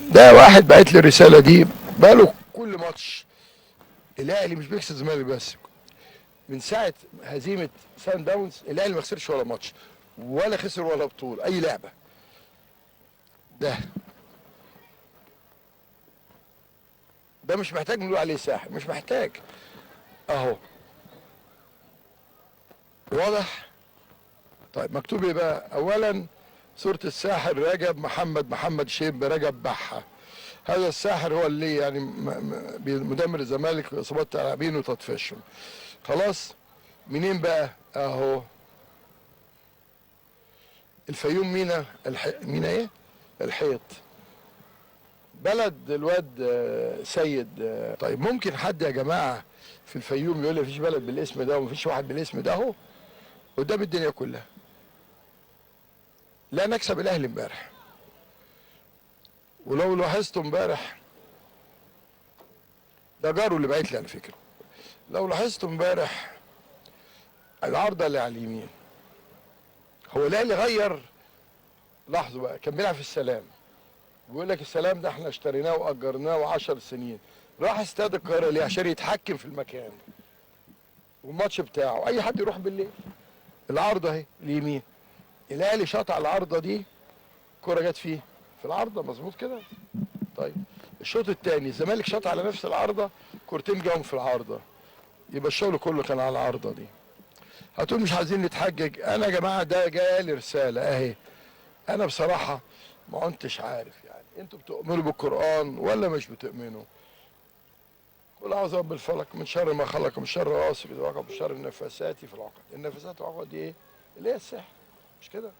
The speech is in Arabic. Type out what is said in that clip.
ده واحد بعت لي الرساله دي بقاله كل ماتش الاهلي مش بيكسب الزمالك بس، من ساعه هزيمه سان داونز الاهلي ما خسرش ولا ماتش ولا خسر ولا بطوله اي لعبه. ده مش محتاج نقول عليه ساحر، مش محتاج. اهو واضح. طيب مكتوب ايه بقى؟ اولا صورة الساحر رجب محمد شيب رجب بحة. هذا الساحر هو اللي يعني مدمر الزمالك واصابات لاعبين وتطفيشهم. خلاص. منين بقى؟ اهو الفيوم مينا مينا ايه؟ الحيط. بلد الواد سيد. طيب ممكن حد يا جماعه في الفيوم يقول لي مفيش بلد بالاسم ده ومفيش واحد بالاسم ده؟ اهو قدام الدنيا كلها. لا نكسب الاهلي امبارح. ولو لاحظتوا امبارح، ده جاره اللي بعت لي على فكره، لو لاحظتوا امبارح العارضه اللي على اليمين، هو الاهلي غير. لاحظوا بقى، كان بيلعب في السلام، بيقول لك السلام ده احنا اشتريناه واجرناه 10 سنين. راح استاد القاهره ليه؟ عشان يتحكم في المكان والماتش بتاعه. اي حد يروح بالليل. العارضه اهي اليمين، الاهلي شاط على العارضه دي، الكوره جت فيه في العارضه، مظبوط كده. طيب الشوط الثاني الزمالك شاط على نفس العارضه، كورتين جاهم في العارضه، يبقى الشغل كله كان على العارضه دي. هتقول مش عايزين نتحجج. انا يا جماعه ده جالي رساله اهي. انا بصراحه ما كنتش عارف يعني انتوا بتؤمنوا بالقران ولا مش بتؤمنوا؟ قل اعوذ برب الفلق من شر ما خلق ومن شر غاسق اذا وقب من شر النفاثات في العقد. النفاثات في العقد دي ايه؟ اللي هي السحر، مش كده؟